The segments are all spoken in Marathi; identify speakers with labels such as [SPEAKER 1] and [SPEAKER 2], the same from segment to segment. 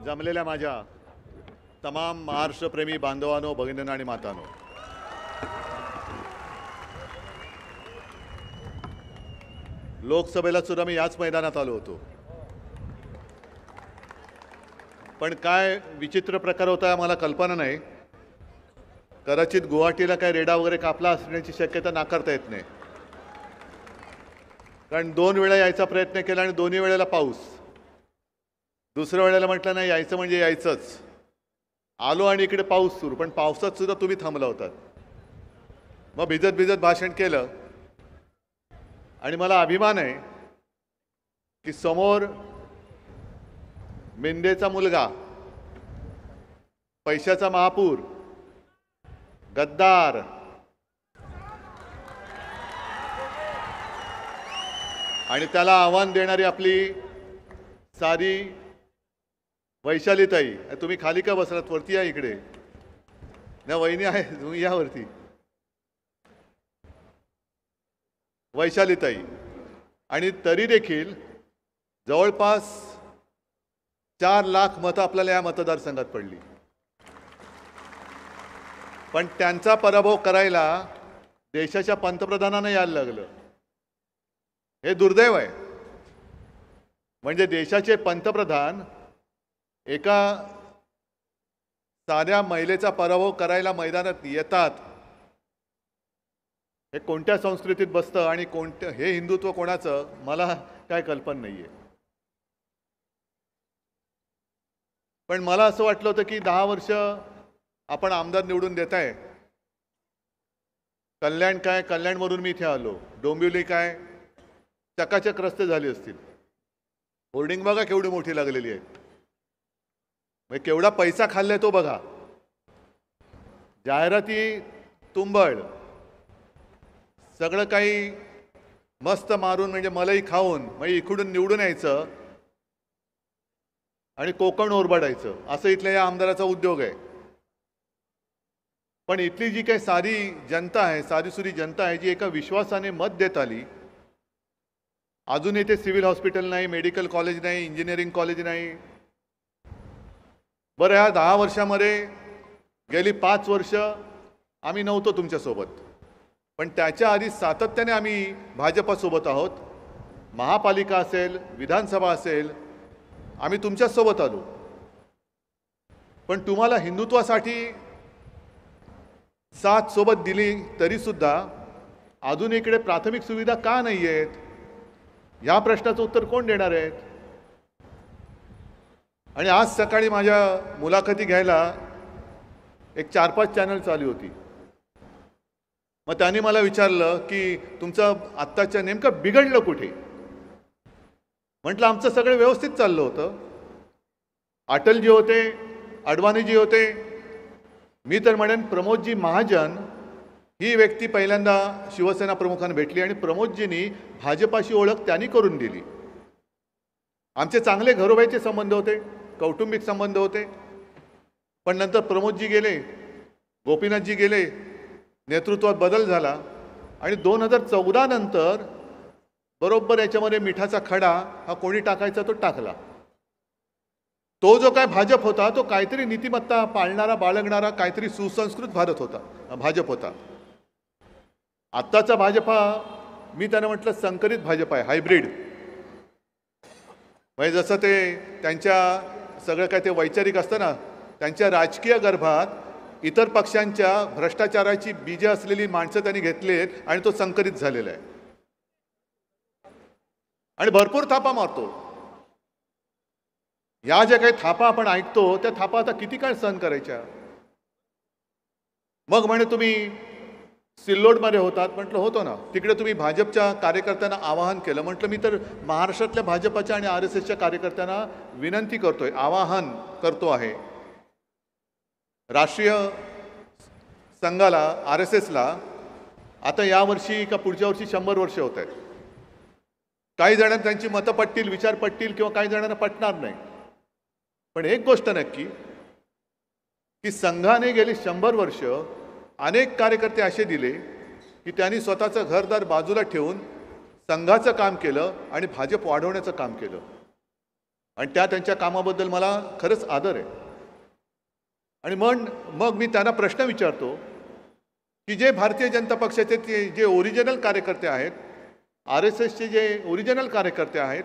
[SPEAKER 1] जमलेल्या माझ्या तमाम महाराष्ट्रप्रेमी बांधवांनो, भगिनींनो आणि मातांनो, लोकसभेला सुद्धा मी याच मैदानात आलो होतो. पण काय विचित्र प्रकार होता मला कल्पना नाही. कदाचित गुवाहाटीला काय रेडा वगैरे कापला असण्याची शक्यता नाकारता येत नाही. कारण 2 वेळा यायचा प्रयत्न केला आणि दोन्ही वेळेला पाऊस. दुसऱ्या वेळेला म्हटलं नाही यायचं म्हणजे यायचंच. आलो आणि इकडे पाऊस सुरू. पण पावसात सुद्धा तुम्ही थांबला होतात. मग भिजत भिजत भाषण केलं आणि मला अभिमान आहे की समोर मेंढेचा मुलगा, पैशाचा महापूर, गद्दार, आणि त्याला आव्हान देणारी आपली सारी वैशालीताई. तुम्ही खाली का बसलात? वरती या इकडे. नाही वहिनी आहे, तुम्ही या वरती. वैशालीताई. आणि तरी देखील जवळपास 4 लाख मतं आपल्याला या मतदारसंघात पडली. पण त्यांचा पराभव करायला देशाच्या पंतप्रधानांना यायला लागलं. हे दुर्दैव आहे. म्हणजे देशाचे पंतप्रधान एका साध्या महिलेचा पराभव करायला मैदानात येतात. हे कोणत्या संस्कृतीत बसतं आणि कोणतं हे हिंदुत्व कोणाचं मला काय कल्पना नाहीये. पण मला असं वाटलं होतं की 10 वर्ष आपण आमदार निवडून देताय. कल्याण काय, कल्याणवरून मी इथे आलो. डोंबिवली काय, चकाचक रस्ते झाले असतील. होर्डिंग बघा केवढी मोठी लागलेली आहे. म्हणजे केवढा पैसा खाल्लाय तो बघा. जाहिराती तुंबळ, सगळं काही मस्त मारून म्हणजे मलाही खाऊन म्हणजे इकडून निवडून यायचं आणि कोकण ओरबाडायचं, असं इथल्या या आमदाराचा उद्योग आहे. पण इथली जी काही सारी जनता आहे, सारीसुरी जनता आहे, जी एका विश्वासाने मत देत आली. अजून इथे सिव्हिल हॉस्पिटल नाही, मेडिकल कॉलेज नाही, इंजिनिअरिंग कॉलेज नाही. बरं, या 10 वर्षामध्ये गेली 5 वर्ष आम्ही नव्हतो तुमच्यासोबत. पण त्याच्या आधी सातत्याने आम्ही भाजपासोबत आहोत. महापालिका असेल, विधानसभा असेल, आम्ही तुमच्यासोबत आलो. पण तुम्हाला हिंदुत्वासाठी साथ सोबत दिली तरीसुद्धा अजून इकडे प्राथमिक सुविधा का नाही आहेत, या प्रश्नाचं उत्तर कोण देणार आहेत? आणि आज सकाळी माझ्या मुलाखती घ्यायला एक 4-5 चॅनल चालू होती. मग त्यांनी मला विचारलं की तुमचं आत्ताच्या नेमकं बिघडलं कुठे? म्हटलं आमचं सगळं व्यवस्थित चाललं होतं. अटलजी होते, अडवाणीजी होते. मी तर म्हणेन प्रमोदजी महाजन ही व्यक्ती पहिल्यांदा शिवसेना प्रमुखांना भेटली आणि प्रमोदजींनी भाजपाशी ओळख त्यांनी करून दिली. आमचे चांगले घरोबाईचे संबंध होते, कौटुंबिक संबंध होते. पण नंतर प्रमोदजी गेले, गोपीनाथजी गेले, नेतृत्वात बदल झाला आणि 2014 नंतर बरोबर याच्यामध्ये मिठाचा खडा हा कोणी टाकायचा तो टाकला. तो जो काय भाजप होता तो काहीतरी नीतिमत्ता पाळणारा, बाळगणारा काहीतरी सुसंस्कृत भाजप होता. आत्ताचा भाजप हा मी त्यांना म्हटलं संकरित भाजप आहे, हायब्रिड. म्हणजे जसं ते त्यांच्या सगळं काय ते वैचारिक असतं ना, त्यांच्या राजकीय गर्भात इतर पक्षांच्या भ्रष्टाचाराची बीजे असलेली माणसं त्यांनी घेतलीत आणि तो संकरित झालेला आहे आणि भरपूर थापा मारतो. या ज्या काही थापा आपण ऐकतो त्या थापा आता किती काळ सहन करायच्या? मग म्हणे तुम्ही सिल्लोडमध्ये होतात. म्हटलं होतो ना. तिकडे तुम्ही भाजपच्या कार्यकर्त्यांना आवाहन केलं. म्हटलं मी तर महाराष्ट्रातल्या भाजपच्या आणि RSSच्या कार्यकर्त्यांना विनंती करतोय, आवाहन करतो आहे. राष्ट्रीय संघाला, RSSला आता यावर्षी का पुढच्या वर्षी 100 वर्ष होत आहेत. काही जणांना त्यांची मतं पटतील, विचार पटतील किंवा काही जणांना पटणार नाही. पण एक गोष्ट नक्की की संघाने गेली 100 वर्ष अनेक कार्यकर्ते असे दिले की त्यांनी स्वतःचं घरदार बाजूला ठेवून संघाचं काम केलं आणि भाजप वाढवण्याचं काम केलं. आणि त्यांच्या कामाबद्दल मला खरंच आदर आहे. आणि मग मी त्यांना प्रश्न विचारतो की जे भारतीय जनता पक्षाचे जे ओरिजिनल कार्यकर्ते आहेत, RSSचे जे ओरिजिनल कार्यकर्ते आहेत,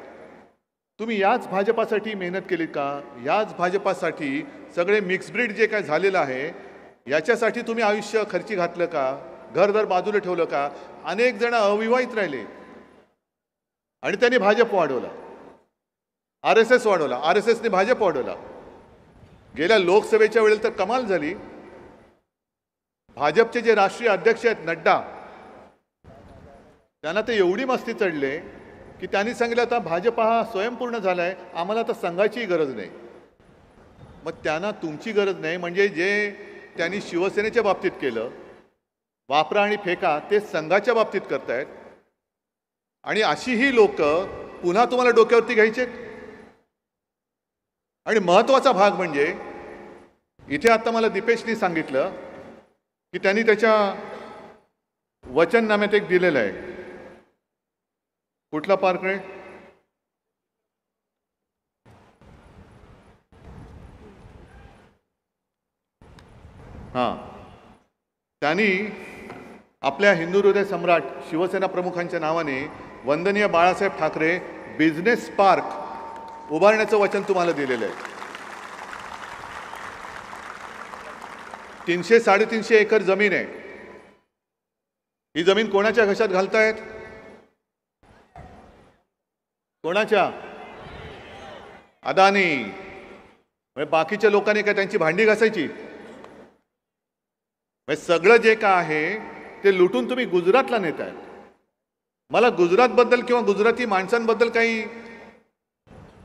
[SPEAKER 1] तुम्ही याच भाजपासाठी मेहनत केली का? याच भाजपासाठी सगळे मिक्स ब्रीड जे काय झालेलं आहे याच्यासाठी तुम्ही आयुष्य खर्ची घातलं का? घरदार बाजूला ठेवलं का? अनेक जण अविवाहित राहिले आणि त्यांनी भाजप वाढवला, RSS वाढवला, RSSने भाजप वाढवला. गेल्या लोकसभेच्या वेळेला तर कमाल झाली. भाजपचे जे राष्ट्रीय अध्यक्ष आहेत नड्डा, त्यांना ते एवढी मस्ती चढले की त्यांनी सांगितलं आता भाजप हा स्वयंपूर्ण झालाय, आम्हाला तर संघाचीही गरज नाही. मग त्यांना तुमची गरज नाही म्हणजे जे त्यांनी शिवसेनेच्या बाबतीत केलं, वापरा आणि फेका, ते संघाच्या बाबतीत करतायत. आणि अशी ही लोक पुन्हा तुम्हाला डोक्यावरती घ्यायचे. आणि महत्त्वाचा भाग म्हणजे इथे आता मला दीपेशनी सांगितलं की त्यांनी त्याच्या वचननाम्यात एक दिलेलं आहे. कुठला पार्क रे? हां, त्यांनी आपल्या हिंदू हृदय सम्राट शिवसेना प्रमुखांच्या नावाने वंदनीय बाळासाहेब ठाकरे बिझनेस पार्क उभारण्याचं वचन तुम्हाला दिलेलं आहे. 300-350 एकर जमीन आहे. ही जमीन कोणाच्या घशात घालतायत? कोणाच्या? अदानी. म्हणजे बाकीच्या लोकांनी काय त्यांची भांडी घासायची? म्हणजे सगळं जे काय आहे ते लुटून तुम्ही गुजरातला नेताय. मला गुजरातबद्दल किंवा गुजराती माणसांबद्दल काही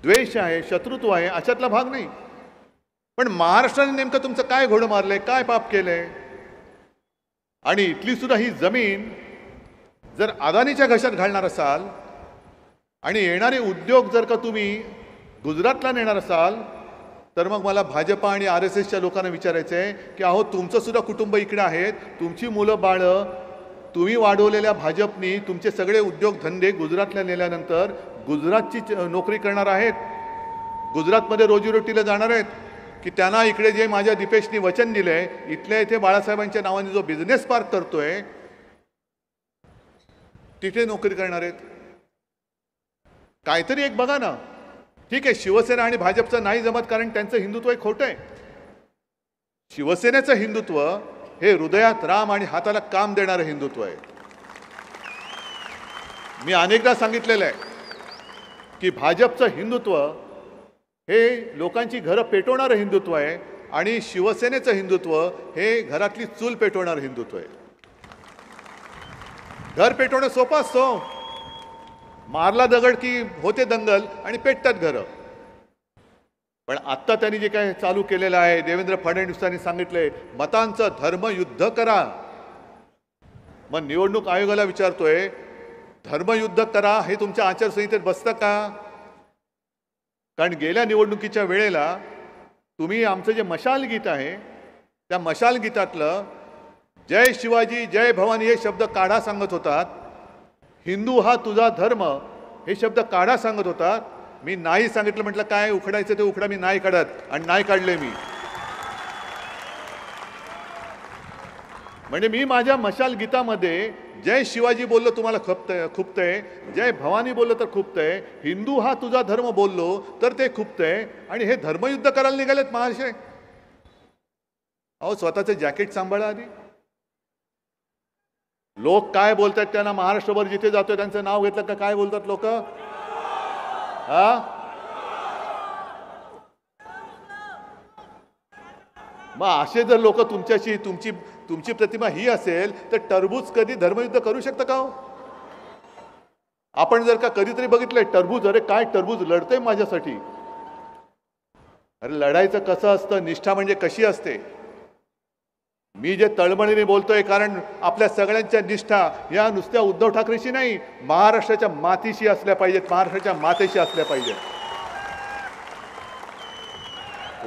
[SPEAKER 1] द्वेष आहे, शत्रुत्व आहे अशातला भाग नाही. पण महाराष्ट्राने नेमकं तुमचं काय घोडं मारलंय, काय पाप केलंय? आणि इथली सुद्धा ही जमीन जर अदानीच्या घशात घालणार असाल आणि येणारे उद्योग जर का तुम्ही गुजरातला नेणार असाल, तर मग मला भाजपा आणि RSSच्या लोकांना विचारायचं आहे की अहो तुमचं सुद्धा कुटुंब इकडे आहेत, तुमची मुलं बाळं तुम्ही वाढवलेल्या भाजपनी तुमचे सगळे उद्योगधंदे गुजरातला नेल्यानंतर गुजरातची नोकरी करणार आहेत, गुजरातमध्ये रोजीरोटीला जाणार आहेत की त्यांना इकडे जे माझ्या दीपेशनी वचन दिलंय इथल्या इथे बाळासाहेबांच्या नावाने जो बिझनेस पार्क करतोय तिथे नोकरी करणार आहेत? काहीतरी एक बघा ना. ठीक आहे, शिवसेना आणि भाजपचं नाही जमत कारण त्यांचं हिंदुत्व एक खोटं आहे. शिवसेनेचं हिंदुत्व हे हृदयात राम आणि हाताला काम देणारं हिंदुत्व आहे. मी अनेकदा सांगितलेलं आहे की भाजपचं हिंदुत्व हे लोकांची घरं पेटवणारं हिंदुत्व आहे आणि शिवसेनेचं हिंदुत्व हे घरातली चूल पेटवणारं हिंदुत्व आहे. घर पेटवणं सोपं असतं. मारला दगड की होते दंगल आणि पेटतात घरं. पण आत्ता त्यांनी जे काय चालू केलेलं आहे, देवेंद्र फडणवीसांनी सांगितलंय मतांचं धर्मयुद्ध करा. मग निवडणूक आयोगाला विचारतोय धर्मयुद्ध करा हे तुमच्या आचारसंहितेत बसतं का? कारण गेल्या निवडणुकीच्या वेळेला तुम्ही आमचं जे मशाल गीत आहे त्या मशाल गीतातलं जय शिवाजी जय भवानी हे शब्द काढा सांगत होतात. हिंदू हा तुझा धर्म हे शब्द काढा सांगत होतात. मी नाही सांगितलं. म्हटलं काय उखडायचं ते उखडा, मी नाही काढत आणि नाही काढले मी. म्हणजे मी माझ्या मशाल गीतामध्ये जय शिवाजी बोललो तुम्हाला खुपतंय, जय भवानी बोललो तर खुपतंय, हिंदू हा तुझा धर्म बोललो तर ते खुपतंय. आणि हे धर्मयुद्ध करायला निघालेत महाशय. अहो स्वतःचं जॅकेट सांभाळा आधी. लोक काय बोलतात त्यांना महाराष्ट्रभर जिथे जातोय त्यांचं नाव घेतलं का काय बोलतात लोक? मग असे जर लोक तुमच्याशी तुमची प्रतिमा ही असेल तर टरबूज कधी धर्मयुद्ध करू शकतं का हो? आपण जर का कधीतरी बघितलंय टरबूज, अरे काय टरबूज लढतंय माझ्यासाठी. अरे लढायचं कसं असतं, निष्ठा म्हणजे कशी असते. मी जे तळमळीने बोलतोय कारण आपल्या सगळ्यांच्या निष्ठा या नुसत्या उद्धव ठाकरेशी नाही, महाराष्ट्राच्या मातीशी असल्या पाहिजेत, महाराष्ट्राच्या मातेशी असल्या पाहिजेत.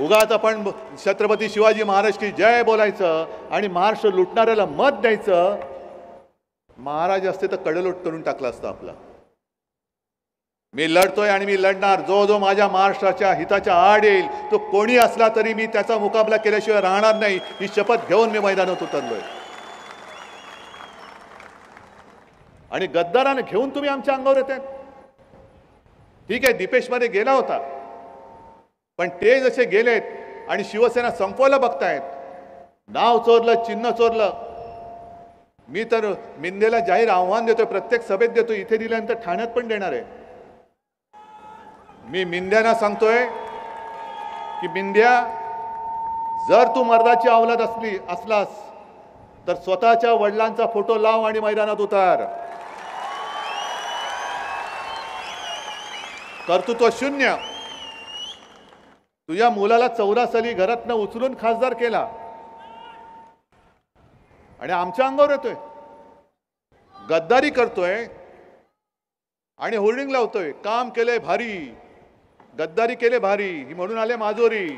[SPEAKER 1] उगाच आपण छत्रपती शिवाजी महाराज की जय बोलायचं आणि महाराष्ट्र लुटणाऱ्याला मत द्यायचं. महाराज असते तर कडलोट करून टाकला असता आपला. मी लढतोय आणि मी लढणार. जो जो माझ्या महाराष्ट्राच्या हिताच्या आड येईल तो कोणी असला तरी मी त्याचा मुकाबला केल्याशिवाय राहणार नाही, ही शपथ घेऊन मी मैदानात उतरलोय. आणि गद्दाराने घेऊन तुम्ही आमच्या अंगावर येतात. ठीक आहे, दीपेशमध्ये गेला होता, पण ते जसे गेलेत आणि शिवसेना संपवायला बघतायत, नाव चोरलं, चिन्ह चोरलं. मी तर मिंदेला जाहीर आव्हान देतोय, प्रत्येक सभेत देतो, इथे दिल्यानंतर ठाण्यात पण देणार आहे. मी मिंद्यांना सांगतोय की मिंद्या, जर तू मर्दाची अवलाद असलास तर स्वतःच्या वडिलांचा फोटो लाव आणि मैदानात उतार. कर्तृत्व शून्य. तुझ्या मुलाला 14 साली घरातनं उचलून खासदार केला आणि आमच्या अंगावर येतोय, गद्दारी करतोय आणि होर्डिंग लावतोय. काम केलंय भारी, गद्दारी केले भारी, ही म्हणून आले माजोरी.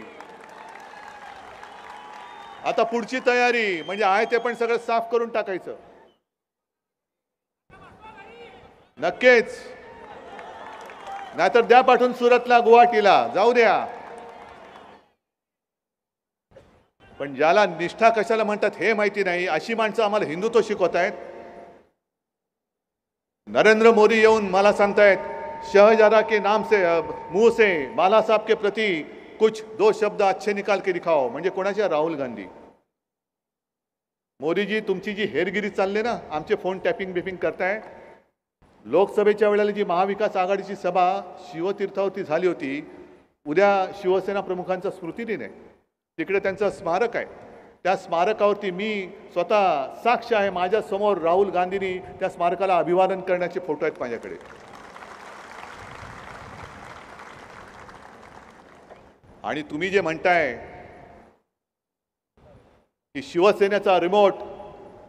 [SPEAKER 1] आता पुढची तयारी म्हणजे आहे ते पण सगळं साफ करून टाकायचं. नक्कीच, नाहीतर द्या पाठवून सुरतला, गुवाहाटीला जाऊ द्या. पण ज्याला निष्ठा कशाला म्हणतात हे माहिती नाही, अशी माणसं आम्हाला हिंदुत्व शिकवत आहेत. नरेंद्र मोदी येऊन मला सांगतायत, शहजादा के नाम से मुंह से बाला साहब के प्रति कुछ 2 शब्द अच्छे निकाल के दिखाओ. म्हणजे कोणाच्या? राहुल गांधी. मोदीजी, तुमची जी हेरगिरी चालली ना, आमचे फोन टॅपिंग बिपिंग करताय. लोकसभेच्या वेळेला जी महाविकास आघाडीची सभा शिवतीर्थावरती झाली होती, उद्या शिवसेना प्रमुखांचा स्मृतिदिन आहे, तिकडे त्यांचं स्मारक आहे. त्या स्मारकावरती मी स्वतः साक्ष आहे, माझ्या समोर राहुल गांधींनी त्या स्मारकाला अभिवादन करण्याचे फोटो आहेत माझ्याकडे. आणि तुम्ही जे म्हणताय की शिवसेनेचा रिमोट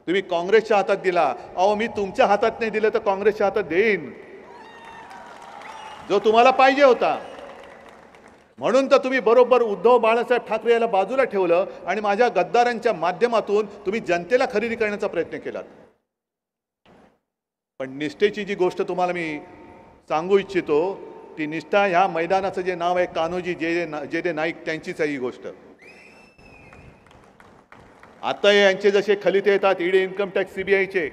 [SPEAKER 1] तुम्ही काँग्रेसच्या हातात दिला, अहो मी तुमच्या हातात नाही दिलं तर काँग्रेसच्या हातात देईन, जो तुम्हाला पाहिजे होता. म्हणून तर तुम्ही बरोबर उद्धव बाळासाहेब ठाकरे याला बाजूला ठेवलं आणि माझ्या गद्दारांच्या माध्यमातून तुम्ही जनतेला खरेदी करण्याचा प्रयत्न केलात. पण निष्ठेची जी गोष्ट तुम्हाला मी सांगू इच्छितो, ती निष्ठा ह्या मैदानाचं जे नाव आहे कान्होजी जे दे नाईक, त्यांचीच आहे ही गोष्ट. आता यांचे जसे खलिते येतात ईडी, इन्कम टॅक्स, सीबीआयचे,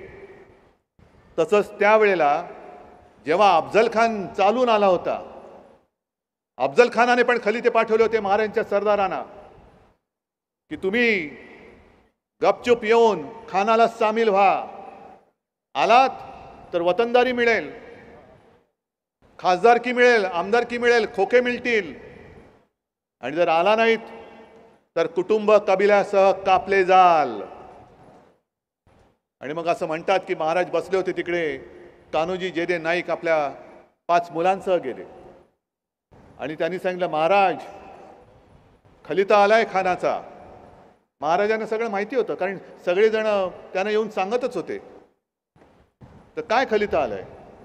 [SPEAKER 1] तसंच त्यावेळेला जेव्हा अफजल खान चालून आला होता, अफजल खानाने पण खलिते पाठवले होते महाराजांच्या सरदारांना की तुम्ही गपचूप येऊन खानाला सामील व्हा. आलात तर वतनदारी मिळेल, खासदारकी मिळेल, आमदारकी मिळेल, खोके मिळतील. आणि जर आला नाहीत तर कुटुंब कबिल्यासह कापले जाल. आणि मग असं म्हणतात की महाराज बसले होते तिकडे, कान्होजी जे दे नाईक आपल्या 5 मुलांसह गेले आणि त्यांनी सांगितलं, महाराज खलिता आलाय खानाचा. महाराजांना सगळं माहिती होतं, कारण सगळेजण त्यांना येऊन सांगतच होते. तर काय खलिता आलाय?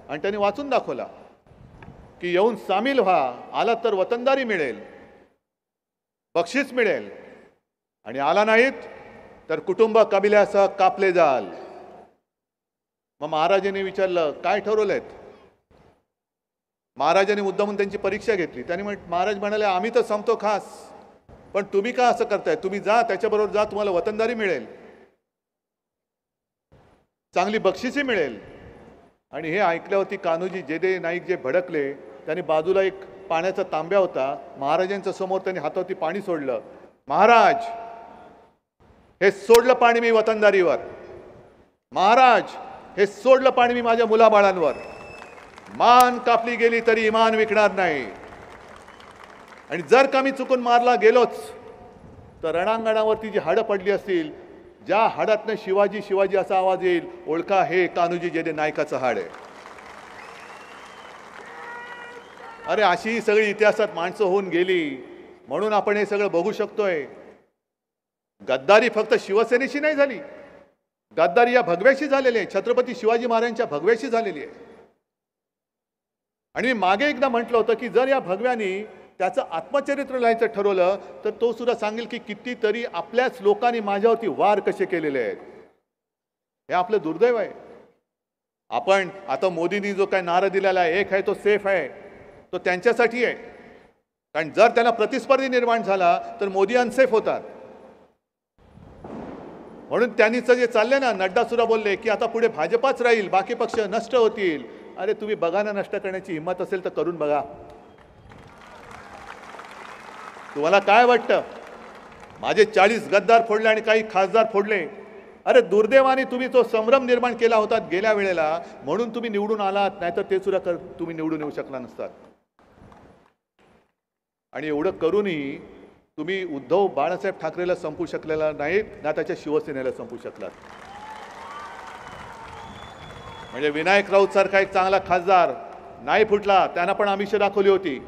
[SPEAKER 1] आणि त्यांनी वाचून दाखवला की येऊन सामील व्हा, आलात तर वतनदारी मिळेल, बक्षीस मिळेल, आणि आला नाहीत तर कुटुंब कबिल्यासह कापले जाल. मग महाराजांनी विचारलं, काय ठरवलंय? महाराजांनी मुद्दामून त्यांची परीक्षा घेतली. त्यांनी महाराज म्हणाले, आम्ही तर संपतो खास, पण तुम्ही का असं करताय? तुम्ही जा, त्याच्याबरोबर जा, तुम्हाला वतनदारी मिळेल, चांगली बक्षिसी मिळेल. आणि हे ऐकल्यावरती कान्होजी जे दे नाईक जे भडकले, त्यांनी बाजूला एक पाण्याचा तांब्या होता, महाराजांच्या समोर त्यांनी हातावरती पाणी सोडलं. महाराज, हे सोडलं पाणी मी वतनदारीवर. महाराज, हे सोडलं पाणी मी माझ्या मुलाबाळांवर. मान कापली गेली तरी इमान विकणार नाही. आणि जर का मी चुकून मारला गेलोच तर रणांगणावरती जी हाडं पडली असतील, ज्या हाडातनं शिवाजी शिवाजी असा आवाज येईल, ओळखा हे कान्होजी जे दे नाईकाचं हाड आहे. अरे अशी सगळी इतिहासात माणसं होऊन गेली, म्हणून आपण हे सगळं बघू शकतोय. गद्दारी फक्त शिवसेनेशी नाही झाली, गद्दारी या भगव्याशी झालेली आहे, छत्रपती शिवाजी महाराजांच्या भगव्याशी झालेली आहे. आणि मी मागे एकदा म्हटलं होतं की जर या भगव्यानी त्याचं आत्मचरित्र लिहायचं ठरवलं तर तो सुद्धा सांगेल की कितीतरी आपल्याच लोकांनी माझ्यावरती वार कसे केलेले आहेत. हे आपलं दुर्दैव आहे. आपण आता मोदींनी जो काय नारा दिलेला आहे, एक आहे तो सेफ आहे, तो त्यांच्यासाठी आहे. कारण जर त्यांना प्रतिस्पर्धी निर्माण झाला तर मोदी अनसेफ होतात. म्हणून त्यांनीच जे चालले ना, नड्डा सुद्धा बोलले की आता पुढे भाजपाच राहील, बाकी पक्ष नष्ट होतील. अरे तुम्ही बघा ना, नष्ट करण्याची हिंमत असेल तर करून बघा. तुम्हाला काय वाटतं? माझे 40 गद्दार फोडले आणि काही खासदार फोडले. अरे दुर्दैवाने तुम्ही तो संभ्रम निर्माण केला होता गेल्या वेळेला, म्हणून तुम्ही निवडून आलात, नाहीतर ते सुद्धा तुम्ही निवडून येऊ शकला नसतात. आणि एवढं करूनही तुम्ही उद्धव बाळासाहेब ठाकरेला संपू शकलेला नाहीत, ना त्याच्या शिवसेनेला संपू शकलात. म्हणजे विनायक राऊत सारखा एक चांगला खासदार नाही फुटला, त्यांना पण आमिष दाखवली होती,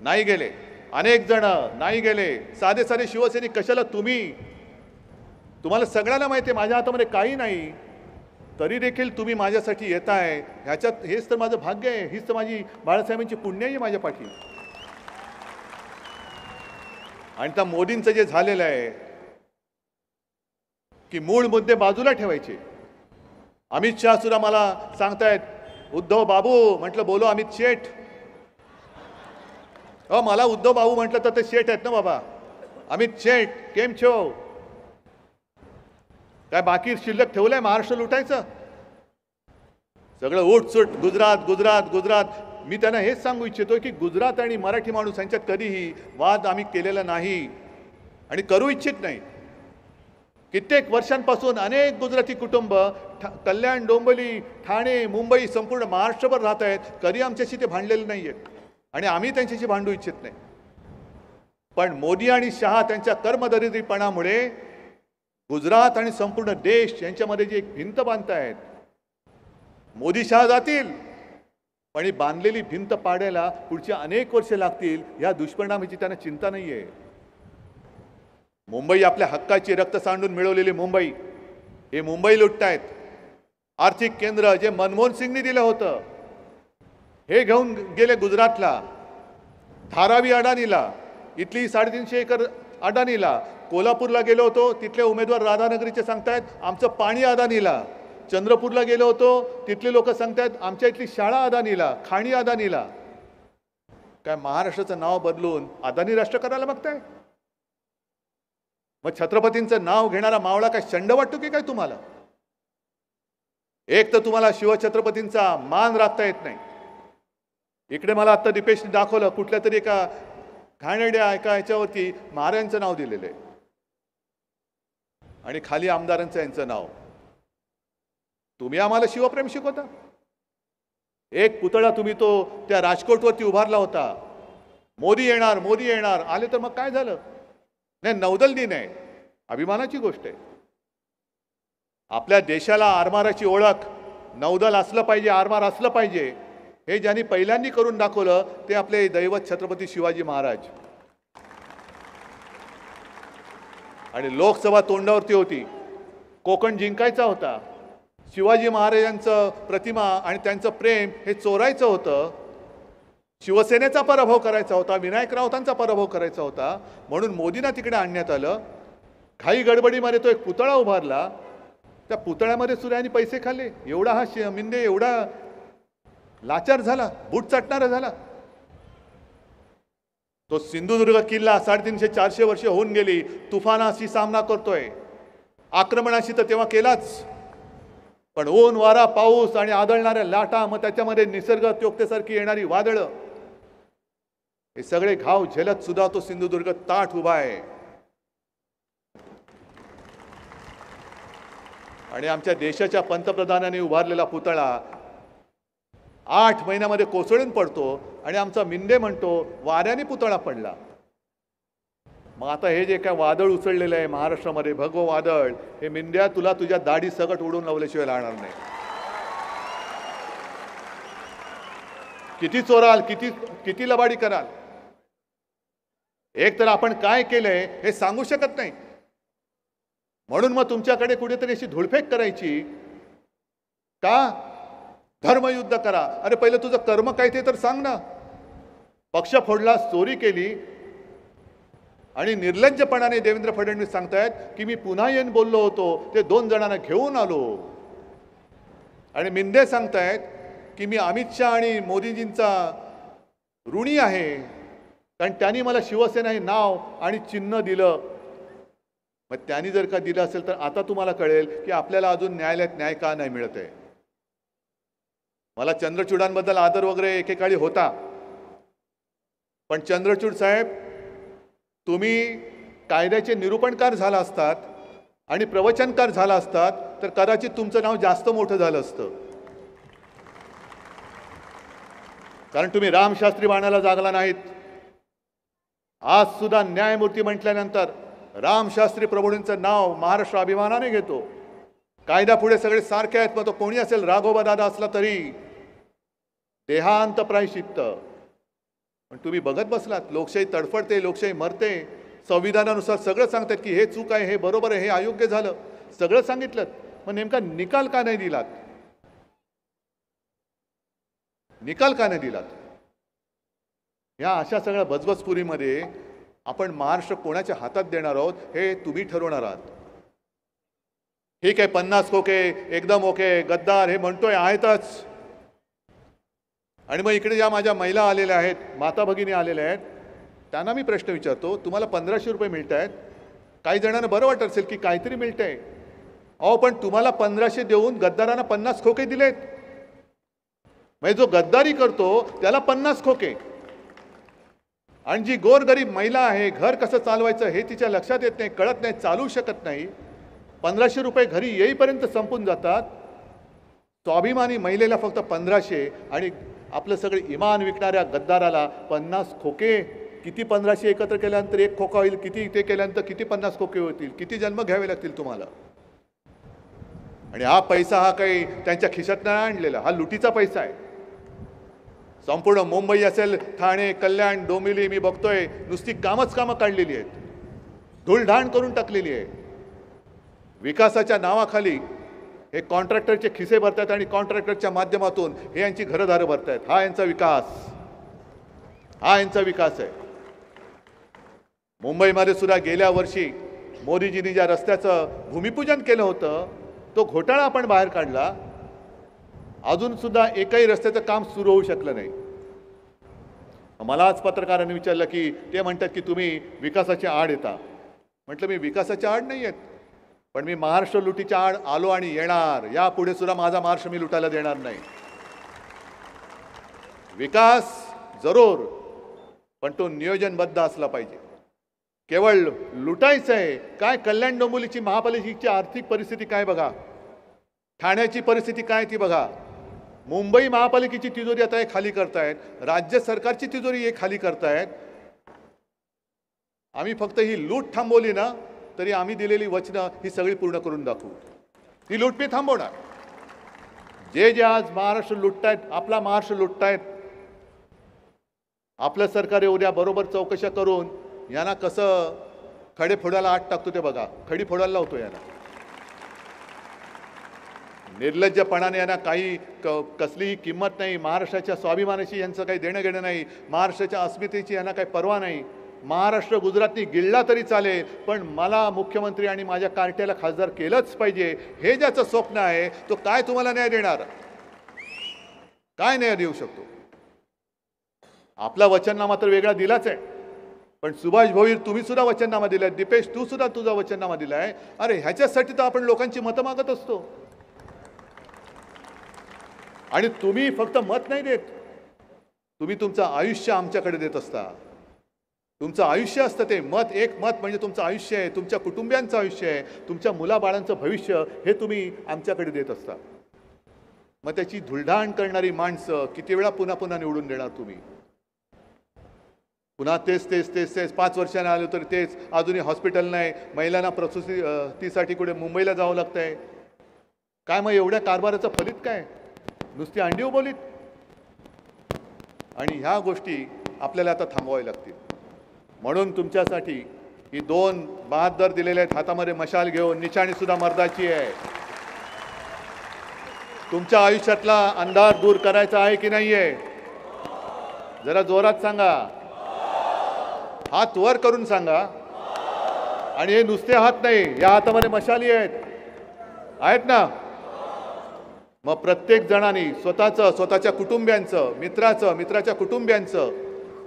[SPEAKER 1] नाही गेले. अनेक जण नाही गेले. साधे साधे शिवसैनिक कशाला तुम्हाला सगळ्यांना माहिती आहे माझ्या हातामध्ये काही नाही, तरी देखील तुम्ही माझ्यासाठी येताय. ह्याच्यात हेच तर माझं भाग्य आहे, हीच तर माझी बाळासाहेबांची पुण्य आहे माझ्या पाठी. आणि त्या मोदींचं जे झालेलं आहे की मूळ मुद्दे बाजूला ठेवायचे. अमित शहा सुद्धा मला सांगतायत, उद्धव बाबू. म्हटलं बोलो अमित शेठ. मला उद्धव बाबू म्हटलं तर ते शेठ आहेत ना बाबा. अमित शेठ केम छो? काय बाकी शिल्लक ठेवलंय महाराष्ट्र लुटायचं? सगळं उठसूट गुजरात गुजरात गुजरात. मी त्यांना हेच सांगू इच्छितो की गुजरात आणि मराठी माणूस यांच्यात कधीही वाद आम्ही केलेला नाही आणि करू इच्छित नाही. कित्येक वर्षांपासून अनेक गुजराती कुटुंब कल्याण, डोंबिवली, ठाणे, मुंबई, संपूर्ण महाराष्ट्रभर राहत आहेत. कधी आमच्याशी ते भांडलेले नाही आहेत आणि आम्ही त्यांच्याशी भांडू इच्छित नाही. पण मोदी आणि शहा त्यांच्या कर्मदरिद्रीपणामुळे गुजरात आणि संपूर्ण देश यांच्यामध्ये जी एक भिंत बांधतायत. मोदी शहा जातील, पण ही बांधलेली भिंत पाडायला पुढची अनेक वर्षे लागतील. या दुष्परिणामाची त्यांना चिंता नाहीये. मुंबई आपल्या हक्काची रक्त सांडून मिळवलेली मुंबई, हे मुंबई लुटतायत. आर्थिक केंद्र जे मनमोहन सिंगनी दिलं होतं हे घेऊन गेले गुजरातला, धारावी अडाणीला, इथली 350 एकर अडाणीला. कोल्हापूरला गेलो होतो, तिथले उमेदवार राधानगरीचे सांगतायत आमचं पाणी अदानीला. चंद्रपूरला गेलो होतो, तिथले लोक सांगतायत आमच्या इथली शाळा अदानीला, खाणी अदानीला. काय महाराष्ट्राचं नाव बदलून अदानी राष्ट्र करायला मागताय? मग छत्रपतींचं नाव घेणारा मावळा काय शंड वाटतो की काय तुम्हाला? एक तर तुम्हाला शिवछत्रपतींचा मान राखता येत नाही. इकडे मला आता दीपेशने दाखवलं कुठल्या तरी एका घाणेरड्या एका ह्याच्यावरती महाराजांचं नाव दिलेलं आहे आणि खाली आमदारांचं यांचं नाव. तुम्ही आम्हाला शिवप्रेम शिकवता? एक पुतळा तुम्ही तो त्या राजकोटवरती उभारला होता, मोदी येणार मोदी येणार. आले तर मग काय झालं? नाही, नौदल दिन आहे, अभिमानाची गोष्ट आहे. आपल्या देशाला आरमाराची ओळख नौदल असलं पाहिजे, आरमार असलं पाहिजे. हे ज्यांनी पहिल्यांदा करून दाखवलं ते आपले दैवत छत्रपती शिवाजी महाराज. आणि लोकसभा तोंडावरती होती, कोकण जिंकायचा होता. शिवाजी महाराजांचं प्रतिमा आणि त्यांचं प्रेम हे चोरायचं होतं. शिवसेनेचा पराभव करायचा होता, विनायक राऊतांचा पराभव करायचा होता. म्हणून मोदींना तिकडे आणण्यात आलं. घाई गडबडीमध्ये तो एक पुतळा उभारला. त्या पुतळ्यामध्ये सुद्धा यांनी पैसे खाल्ले. एवढा हा मिंदे एवढा लाचार झाला, बूट चाटणारा झाला. तो सिंधुदुर्ग किल्ला 350-400 वर्षे होऊन गेली, तुफानाशी सामना करतोय. आक्रमणाशी तर तेव्हा केलाच, पण ऊन वारा पाऊस आणि आदळणाऱ्या लाटा, मग त्याच्यामध्ये निसर्ग त्योक्तेसारखी येणारी वादळं, हे सगळे घाव झेलत सुद्धा तो सिंधुदुर्ग ताठ उभा आहे. आणि आमच्या देशाच्या पंतप्रधानांनी उभारलेला पुतळा 8 महिन्यामध्ये कोसळून पडतो आणि आमचा मिंदे म्हणतो वाऱ्याने पुतळा पडला. मग आता हे जे काय वादळ उसळलेलं आहे महाराष्ट्रामध्ये, भगवं वादळ, हे मिंद्या तुला तुझ्या दाढी सकट उडून लावल्याशिवाय राहणार नाही. किती चोराल, किती लबाडी कराल? एक तर आपण काय केलंय हे सांगू शकत नाही, म्हणून मग तुमच्याकडे कुठेतरी अशी धुळफेक करायची का? धर्मयुद्ध करा. अरे पहिलं तुझं कर्म काय ते तर सांग ना. पक्ष फोडला, चोरी केली आणि निर्लज्जपणाने देवेंद्र फडणवीस सांगतायत की मी पुन्हा येऊन बोललो होतो, ते 2 जणांना घेऊन आलो. आणि मिंदे सांगतायत की मी अमित शहा आणि मोदीजींचा ऋणी आहे, कारण त्यांनी मला शिवसेना हे नाव आणि चिन्ह दिलं. मग त्यांनी जर का दिलं असेल तर आता तुम्हाला कळेल की आपल्याला अजून न्यायालयात न्याय का नाही मिळत आहे. मला चंद्रचूडांबद्दल आदर वगैरे एकेकाळी होता, पण चंद्रचूड साहेब, तुम्ही कायद्याचे निरूपणकार झाला असतात आणि प्रवचनकार झाला असतात तर कदाचित तुमचं नाव जास्त मोठं झालं असतं. कारण तुम्ही रामशास्त्री बाणाला जागला नाहीत. आज सुद्धा न्यायमूर्ती म्हटल्यानंतर रामशास्त्री प्रभूंचं नाव महाराष्ट्र अभिमानाने घेतो. कायदा पुढे सगळे सारखे आहेत, मग तो कोणी असेल, राघोबा दादा असला तरी देहांत प्रायश्चित्त. पण तुम्ही बघत बसलात, लोकशाही तडफडते, लोकशाही मरते. संविधानानुसार सगळं सांगतात की हे चूक आहे, हे बरोबर आहे, हे अयोग्य झालं, सगळं सांगितलं. मग नेमका निकाल का नाही दिलात? निकाल का नाही दिलात? या अशा सगळ्या बजबजपुरीमध्ये आपण महाराष्ट्र कोणाच्या हातात देणार आहोत हे तुम्ही ठरवणार आहात. ठीक आहे, 50 खोके एकदम ओके, गद्दार हे म्हणतोय आहेतच. आणि मग इकडे ज्या माझ्या महिला आलेल्या आहेत, माता भगिनी आलेल्या आहेत, त्यांना मी प्रश्न विचारतो, तुम्हाला 1500 रुपये मिळत आहेत. काही जणांना बरं वाटत असेल की काहीतरी मिळतंय. अहो, पण तुम्हाला 1500 देऊन गद्दारांना 50 खोके दिलेत. म्हणजे जो गद्दारी करतो त्याला 50 खोके, आणि जी गोरगरीब महिला आहे, घर कसं चालवायचं हे तिच्या लक्षात येत नाही, कळत नाही, चालू शकत नाही, 1500 रुपये घरी येईपर्यंत संपून जातात. स्वाभिमानी महिलेला फक्त 1500 आणि आपलं सगळं इमान विकणाऱ्या गद्दाराला 50 खोके. किती 1500 एकत्र केल्यानंतर एक खोका होईल, किती ते केल्यानंतर किती 50 खोके होतील, किती जन्म घ्यावे लागतील तुम्हाला. आणि हा पैसा हा काही त्यांच्या खिशात नाही आणलेला, हा लुटीचा पैसा आहे. संपूर्ण मुंबई असेल, ठाणे, कल्याण, डोंबिवली, मी बघतोय नुसती कामं काढलेली आहेत, धूळधाण करून टाकलेली आहे. विकासाच्या नावाखाली हे कॉन्ट्रॅक्टरचे खिसे भरतात आणि कॉन्ट्रॅक्टरच्या माध्यमातून हे यांची घरदारं भरतायत. हा यांचा विकास, हा यांचा विकास आहे. मुंबईमध्ये सुद्धा गेल्या वर्षी मोदीजींनी ज्या रस्त्याचं भूमिपूजन केलं होतं तो घोटाळा आपण बाहेर काढला. अजून सुद्धा एकही रस्त्याचं काम सुरू होऊ शकलं नाही. मला आज पत्रकारांनी विचारलं की ते म्हणतात की तुम्ही विकासाच्या आड येता. म्हटलं मी विकासाच्या आड नाही येत, पण मी महाराष्ट्र लुटीच्या आड आलो आणि येणार. यापुढे सुद्धा माझा महाराष्ट्र मी लुटायला देणार नाही. विकास जरूर, पण तो नियोजनबद्ध असला पाहिजे. केवळ लुटायचं आहे काय? कल्याण डोंबिवलीची महापालिकेची आर्थिक परिस्थिती काय बघा, ठाण्याची परिस्थिती काय ती बघा. मुंबई महापालिकेची तिजोरी आता हे खाली करतायत, राज्य सरकारची तिजोरी हे खाली करतायत. आम्ही फक्त ही लूट थांबवली ना तरी आम्ही दिलेली वचनं ही सगळी पूर्ण करून दाखवू. ती लूट मी थांबवणार. जे आज महाराष्ट्र लुटतायत, आपला महाराष्ट्र लुटतायत, आपलं सरकार उद्या बरोबर चौकशा करून यांना कसं खडे फोडायला आत टाकतो ते बघा. खडी फोडायला लावतो यांना. निर्लज्जपणाने यांना काही कसलीही किंमत नाही. महाराष्ट्राच्या स्वाभिमानाशी यांचं काही देणं घेणं नाही. महाराष्ट्राच्या अस्मितेची यांना काही पर्वा नाही. महाराष्ट्र गुजरातनी गिळला तरी चालेल, पण मला मुख्यमंत्री आणि माझ्या कार्ट्याला खासदार केलंच पाहिजे हे ज्याचं स्वप्न आहे तो काय तुम्हाला न्याय देणार? काय न्याय देऊ शकतो? आपला वचननामा तर वेगळा दिलाच आहे, पण सुभाष भोईर तुम्ही सुद्धा वचननामा दिलाय. दीपेश तू सुद्धा तुझा वचननामा दिलाय. अरे ह्याच्यासाठी तर आपण लोकांची मतं मागत असतो. आणि तुम्ही फक्त मत नाही देत, तुम्ही तुमचं आयुष्य आमच्याकडे देत असता. तुमचं आयुष्य असतं ते मत. एक मत म्हणजे तुमचं आयुष्य आहे, तुमच्या कुटुंबियांचं आयुष्य आहे, तुमच्या मुलाबाळांचं भविष्य हे तुम्ही आमच्याकडे देत असता. मग त्याची धुळधाण करणारी माणसं किती वेळा पुन्हा पुन्हा निवडून देणार तुम्ही? पुन्हा तेच तेच तेच तेच 5 वर्षांनी आलं तर तेच. अजूनही हॉस्पिटल नाही, महिलांना प्रसूतीसाठी कुठे मुंबईला जावं लागतंय. काय मग एवढ्या कारभाराचं फलित काय? नुसती अंडी उबवलीत. आणि ह्या गोष्टी आपल्याला आता थांबवाव्या लागतील. म्हणून तुमच्यासाठी ही 2 बहादर दिलेले आहेत हातामध्ये मशाल घेऊन. निशाणी सुद्धा मर्दाची आहे. तुमच्या आयुष्यातला अंधार दूर करायचा आहे की नाहीये? जरा जोरात सांगा. हात वर करून सांगा. आणि हे नुसते हात नाही, या हातामध्ये मशाली आहेत ना? मग प्रत्येक जणांनी स्वतःच्या कुटुंबियांचं, मित्राच्या कुटुंबियांचं,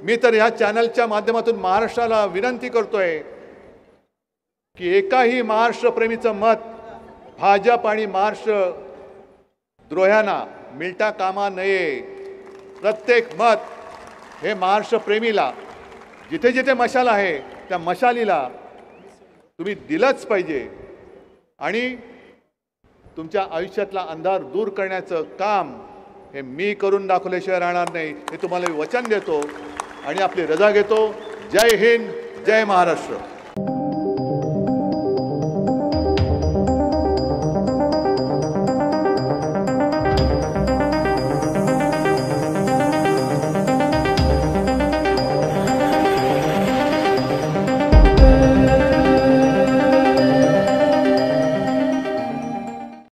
[SPEAKER 1] मी तर ह्या चॅनलच्या माध्यमातून महाराष्ट्राला विनंती करतोय की एकाही महाराष्ट्रप्रेमीचं मत भाजप आणि महाराष्ट्र द्रोह्यांना मिळता कामा नये. प्रत्येक मत हे महाराष्ट्रप्रेमीला, जिथे जिथे मशाल आहे त्या मशालीला तुम्ही दिलंच पाहिजे आणि तुमच्या आयुष्यातला अंधार दूर करण्याचं काम हे मी करून दाखवल्याशिवाय राहणार नाही, हे तुम्हाला मी वचन देतो आणि आपली रजा घेतो. जय हिंद, जय महाराष्ट्र.